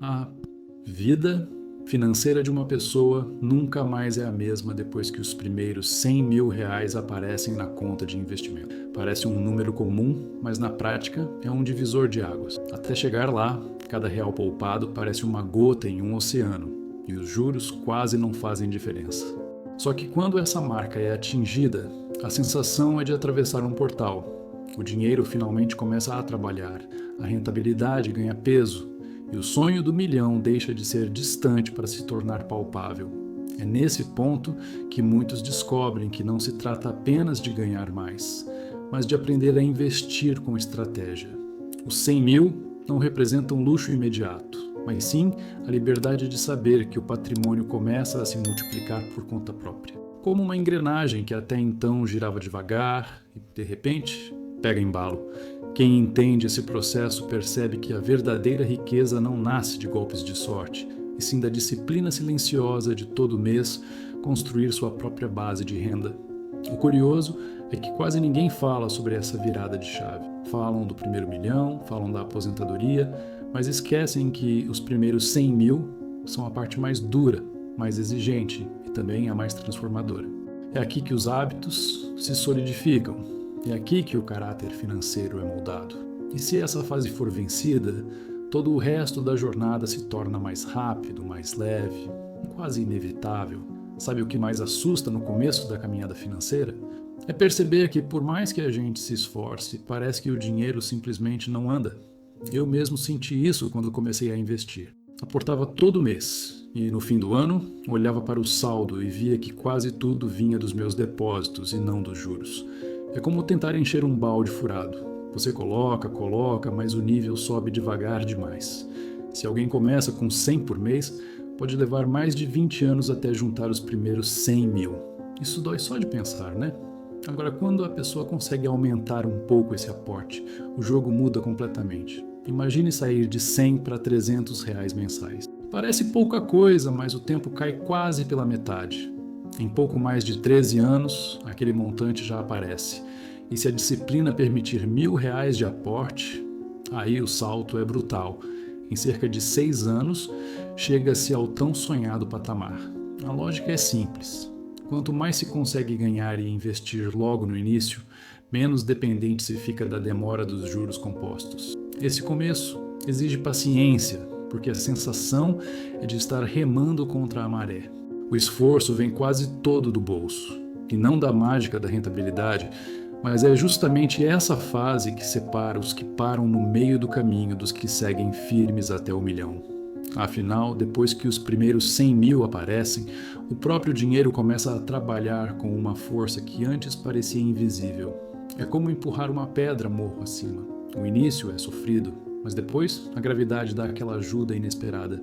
A vida financeira de uma pessoa nunca mais é a mesma depois que os primeiros 100 mil reais aparecem na conta de investimento. Parece um número comum, mas na prática é um divisor de águas. Até chegar lá, cada real poupado parece uma gota em um oceano e os juros quase não fazem diferença. Só que quando essa marca é atingida, a sensação é de atravessar um portal. O dinheiro finalmente começa a trabalhar, a rentabilidade ganha peso e o sonho do milhão deixa de ser distante para se tornar palpável. É nesse ponto que muitos descobrem que não se trata apenas de ganhar mais, mas de aprender a investir com estratégia. Os 100 mil não representam luxo imediato, mas sim a liberdade de saber que o patrimônio começa a se multiplicar por conta própria. Como uma engrenagem que até então girava devagar e, de repente, pega embalo. Quem entende esse processo percebe que a verdadeira riqueza não nasce de golpes de sorte, e sim da disciplina silenciosa de todo mês construir sua própria base de renda. O curioso é que quase ninguém fala sobre essa virada de chave. Falam do primeiro milhão, falam da aposentadoria, mas esquecem que os primeiros 100 mil são a parte mais dura, mais exigente e também a mais transformadora. É aqui que os hábitos se solidificam. É aqui que o caráter financeiro é moldado. E se essa fase for vencida, todo o resto da jornada se torna mais rápido, mais leve, quase inevitável. Sabe o que mais assusta no começo da caminhada financeira? É perceber que, por mais que a gente se esforce, parece que o dinheiro simplesmente não anda. Eu mesmo senti isso quando comecei a investir. Aportava todo mês e, no fim do ano, olhava para o saldo e via que quase tudo vinha dos meus depósitos e não dos juros. É como tentar encher um balde furado. Você coloca, mas o nível sobe devagar demais. Se alguém começa com 100 por mês, pode levar mais de 20 anos até juntar os primeiros 100 mil. Isso dói só de pensar, né? Agora, quando a pessoa consegue aumentar um pouco esse aporte, o jogo muda completamente. Imagine sair de 100 para 300 reais mensais. Parece pouca coisa, mas o tempo cai quase pela metade. Em pouco mais de 13 anos, aquele montante já aparece. E se a disciplina permitir R$ 1.000 de aporte, aí o salto é brutal. Em cerca de 6 anos, chega-se ao tão sonhado patamar. A lógica é simples. Quanto mais se consegue ganhar e investir logo no início, menos dependente se fica da demora dos juros compostos. Esse começo exige paciência, porque a sensação é de estar remando contra a maré. O esforço vem quase todo do bolso, e não da mágica da rentabilidade, mas é justamente essa fase que separa os que param no meio do caminho dos que seguem firmes até o milhão. Afinal, depois que os primeiros 100 mil aparecem, o próprio dinheiro começa a trabalhar com uma força que antes parecia invisível. É como empurrar uma pedra morro acima. O início é sofrido, mas depois a gravidade dá aquela ajuda inesperada.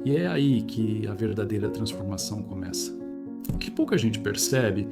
E é aí que a verdadeira transformação começa. O que pouca gente percebe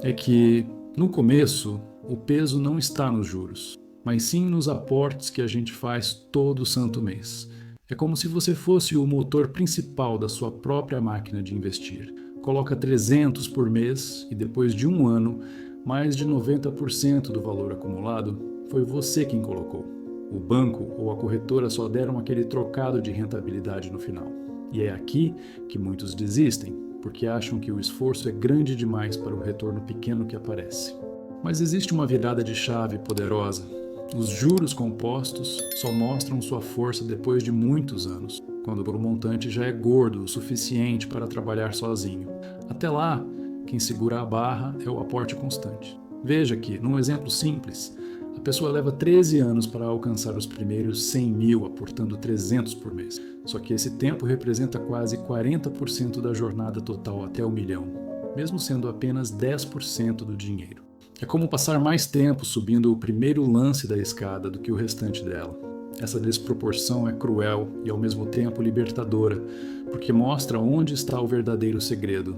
é que, no começo, o peso não está nos juros, mas sim nos aportes que a gente faz todo santo mês. É como se você fosse o motor principal da sua própria máquina de investir. Coloca 300 por mês e depois de um ano, mais de 90% do valor acumulado foi você quem colocou. O banco ou a corretora só deram aquele trocado de rentabilidade no final. E é aqui que muitos desistem, porque acham que o esforço é grande demais para o retorno pequeno que aparece. Mas existe uma virada de chave poderosa. Os juros compostos só mostram sua força depois de muitos anos, quando o montante já é gordo o suficiente para trabalhar sozinho. Até lá, quem segura a barra é o aporte constante. Veja que, num exemplo simples, a pessoa leva 13 anos para alcançar os primeiros 100 mil, aportando 300 por mês. Só que esse tempo representa quase 40% da jornada total até o milhão, mesmo sendo apenas 10% do dinheiro. É como passar mais tempo subindo o primeiro lance da escada do que o restante dela. Essa desproporção é cruel e ao mesmo tempo libertadora, porque mostra onde está o verdadeiro segredo: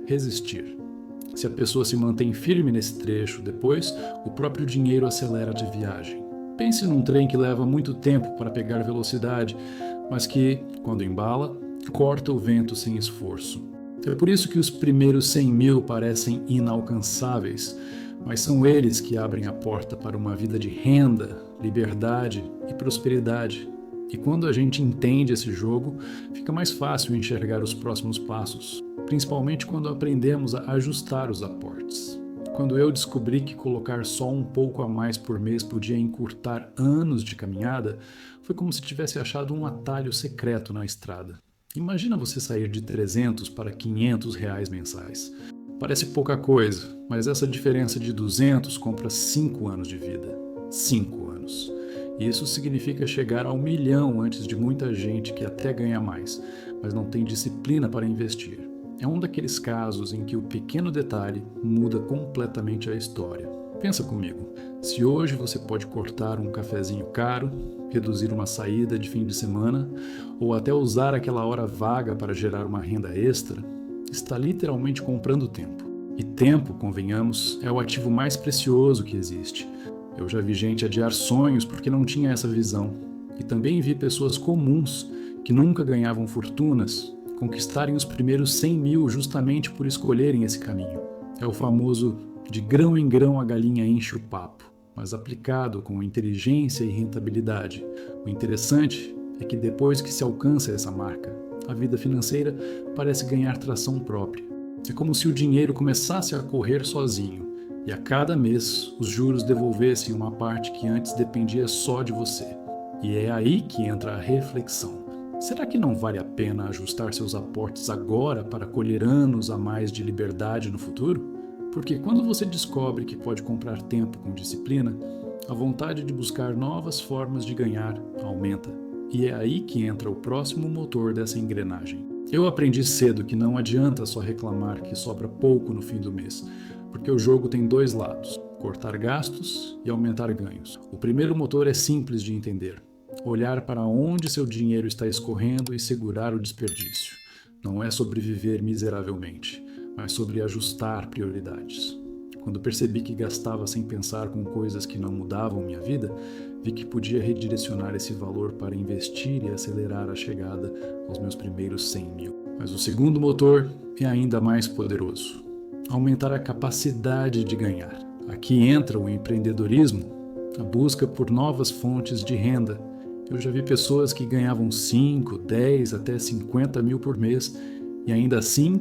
resistir. Se a pessoa se mantém firme nesse trecho, depois o próprio dinheiro acelera de viagem. Pense num trem que leva muito tempo para pegar velocidade, mas que, quando embala, corta o vento sem esforço. É por isso que os primeiros 100 mil parecem inalcançáveis, mas são eles que abrem a porta para uma vida de renda, liberdade e prosperidade. E quando a gente entende esse jogo, fica mais fácil enxergar os próximos passos, principalmente quando aprendemos a ajustar os aportes. Quando eu descobri que colocar só um pouco a mais por mês podia encurtar anos de caminhada, foi como se tivesse achado um atalho secreto na estrada. Imagina você sair de 300 para 500 reais mensais. Parece pouca coisa, mas essa diferença de 200 compra 5 anos de vida. 5 anos. Isso significa chegar a 1 milhão antes de muita gente que até ganha mais, mas não tem disciplina para investir. É um daqueles casos em que o pequeno detalhe muda completamente a história. Pensa comigo, se hoje você pode cortar um cafezinho caro, reduzir uma saída de fim de semana, ou até usar aquela hora vaga para gerar uma renda extra, está literalmente comprando tempo. E tempo, convenhamos, é o ativo mais precioso que existe. Eu já vi gente adiar sonhos porque não tinha essa visão. E também vi pessoas comuns, que nunca ganhavam fortunas, conquistarem os primeiros 100 mil justamente por escolherem esse caminho. É o famoso de grão em grão a galinha enche o papo, mas aplicado com inteligência e rentabilidade. O interessante é que depois que se alcança essa marca, a vida financeira parece ganhar tração própria. É como se o dinheiro começasse a correr sozinho e a cada mês os juros devolvessem uma parte que antes dependia só de você. E é aí que entra a reflexão. Será que não vale a pena ajustar seus aportes agora para colher anos a mais de liberdade no futuro? Porque quando você descobre que pode comprar tempo com disciplina, a vontade de buscar novas formas de ganhar aumenta. E é aí que entra o próximo motor dessa engrenagem. Eu aprendi cedo que não adianta só reclamar que sobra pouco no fim do mês, porque o jogo tem dois lados, cortar gastos e aumentar ganhos. O primeiro motor é simples de entender. Olhar para onde seu dinheiro está escorrendo e segurar o desperdício. Não é sobreviver miseravelmente, mas sobre ajustar prioridades. Quando percebi que gastava sem pensar com coisas que não mudavam minha vida, vi que podia redirecionar esse valor para investir e acelerar a chegada aos meus primeiros 100 mil. Mas o segundo motor é ainda mais poderoso. Aumentar a capacidade de ganhar. Aqui entra o empreendedorismo, a busca por novas fontes de renda. Eu já vi pessoas que ganhavam 5, 10, até 50 mil por mês e ainda assim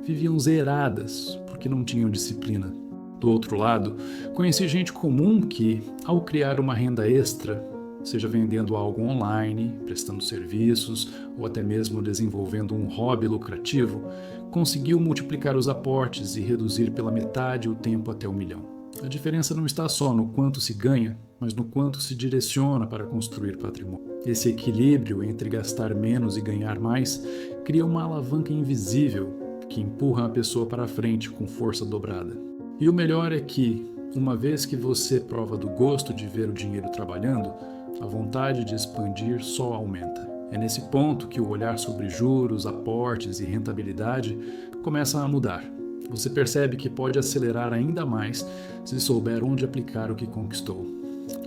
viviam zeradas porque não tinham disciplina. Do outro lado, conheci gente comum que, ao criar uma renda extra, seja vendendo algo online, prestando serviços ou até mesmo desenvolvendo um hobby lucrativo, conseguiu multiplicar os aportes e reduzir pela metade o tempo até 1 milhão. A diferença não está só no quanto se ganha, mas no quanto se direciona para construir patrimônio. Esse equilíbrio entre gastar menos e ganhar mais cria uma alavanca invisível que empurra a pessoa para frente com força dobrada. E o melhor é que, uma vez que você prova do gosto de ver o dinheiro trabalhando, a vontade de expandir só aumenta. É nesse ponto que o olhar sobre juros, aportes e rentabilidade começa a mudar. Você percebe que pode acelerar ainda mais se souber onde aplicar o que conquistou.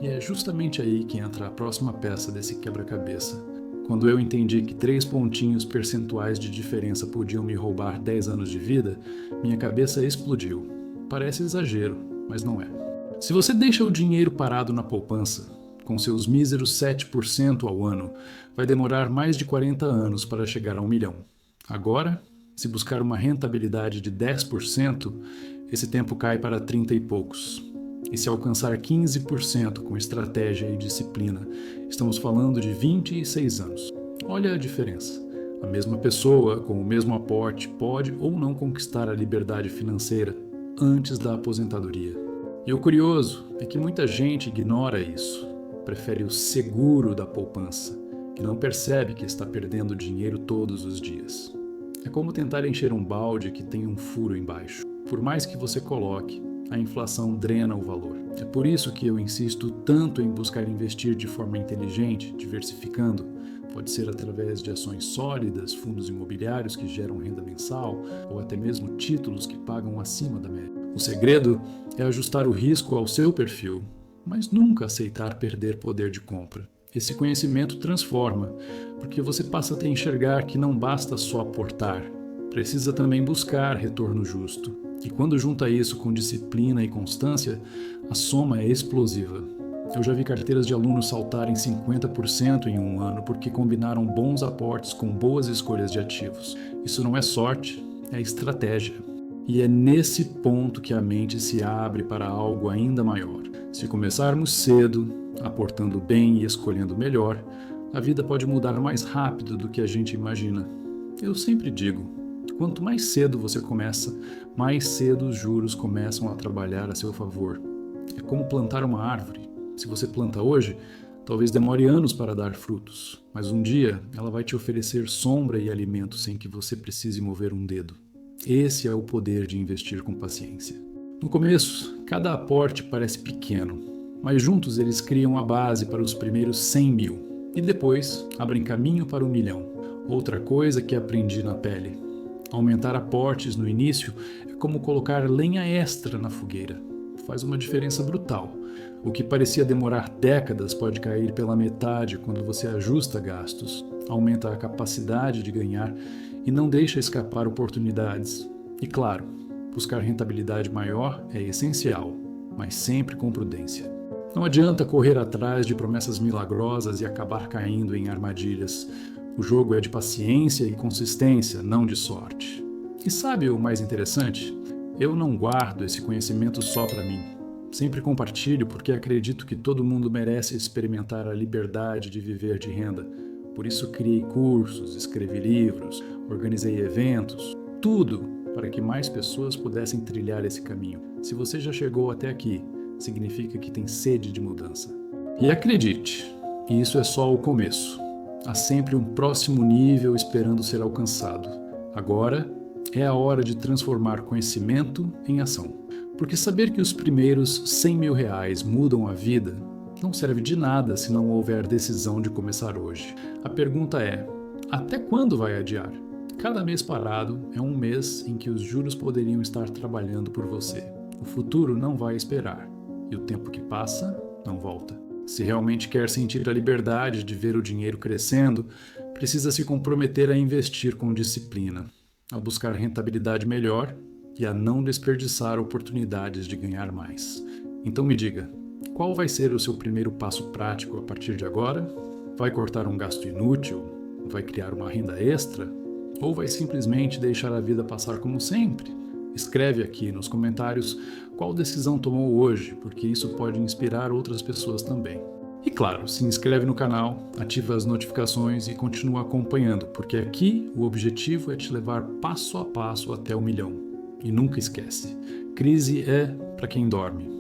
E é justamente aí que entra a próxima peça desse quebra-cabeça. Quando eu entendi que 3 pontinhos percentuais de diferença podiam me roubar 10 anos de vida, minha cabeça explodiu. Parece exagero, mas não é. Se você deixa o dinheiro parado na poupança, com seus míseros 7% ao ano, vai demorar mais de 40 anos para chegar a 1 milhão. Agora, se buscar uma rentabilidade de 10%, esse tempo cai para 30 e poucos. E se alcançar 15% com estratégia e disciplina, estamos falando de 26 anos. Olha a diferença. A mesma pessoa, com o mesmo aporte, pode ou não conquistar a liberdade financeira antes da aposentadoria. E o curioso é que muita gente ignora isso. Prefere o seguro da poupança, que não percebe que está perdendo dinheiro todos os dias. É como tentar encher um balde que tem um furo embaixo. Por mais que você coloque, a inflação drena o valor. É por isso que eu insisto tanto em buscar investir de forma inteligente, diversificando. Pode ser através de ações sólidas, fundos imobiliários que geram renda mensal, ou até mesmo títulos que pagam acima da média. O segredo é ajustar o risco ao seu perfil, mas nunca aceitar perder poder de compra. Esse conhecimento transforma, porque você passa a enxergar que não basta só aportar, precisa também buscar retorno justo. E quando junta isso com disciplina e constância, a soma é explosiva. Eu já vi carteiras de alunos saltarem 50% em um ano porque combinaram bons aportes com boas escolhas de ativos. Isso não é sorte, é estratégia. E é nesse ponto que a mente se abre para algo ainda maior. Se começarmos cedo, aportando bem e escolhendo melhor, a vida pode mudar mais rápido do que a gente imagina. Eu sempre digo, quanto mais cedo você começa, mais cedo os juros começam a trabalhar a seu favor. É como plantar uma árvore. Se você planta hoje, talvez demore anos para dar frutos, mas um dia ela vai te oferecer sombra e alimento sem que você precise mover um dedo. Esse é o poder de investir com paciência. No começo, cada aporte parece pequeno, mas juntos eles criam a base para os primeiros 100 mil e depois abrem caminho para o 1 milhão. Outra coisa que aprendi na pele: aumentar aportes no início é como colocar lenha extra na fogueira. Faz uma diferença brutal. O que parecia demorar décadas pode cair pela metade quando você ajusta gastos, aumenta a capacidade de ganhar e não deixa escapar oportunidades. E claro, buscar rentabilidade maior é essencial, mas sempre com prudência. Não adianta correr atrás de promessas milagrosas e acabar caindo em armadilhas. O jogo é de paciência e consistência, não de sorte. E sabe o mais interessante? Eu não guardo esse conhecimento só para mim. Sempre compartilho porque acredito que todo mundo merece experimentar a liberdade de viver de renda. Por isso criei cursos, escrevi livros, organizei eventos, tudo para que mais pessoas pudessem trilhar esse caminho. Se você já chegou até aqui, significa que tem sede de mudança. E acredite, isso é só o começo. Há sempre um próximo nível esperando ser alcançado. Agora é a hora de transformar conhecimento em ação. Porque saber que os primeiros 100 mil reais mudam a vida não serve de nada se não houver decisão de começar hoje. A pergunta é: até quando vai adiar? Cada mês parado é um mês em que os juros poderiam estar trabalhando por você. O futuro não vai esperar, e o tempo que passa não volta. Se realmente quer sentir a liberdade de ver o dinheiro crescendo, precisa se comprometer a investir com disciplina, a buscar rentabilidade melhor e a não desperdiçar oportunidades de ganhar mais. Então me diga, qual vai ser o seu primeiro passo prático a partir de agora? Vai cortar um gasto inútil? Vai criar uma renda extra? Ou vai simplesmente deixar a vida passar como sempre? Escreve aqui nos comentários qual decisão tomou hoje, porque isso pode inspirar outras pessoas também. E claro, se inscreve no canal, ativa as notificações e continua acompanhando, porque aqui o objetivo é te levar passo a passo até o 1 milhão. E nunca esquece, crise é para quem dorme.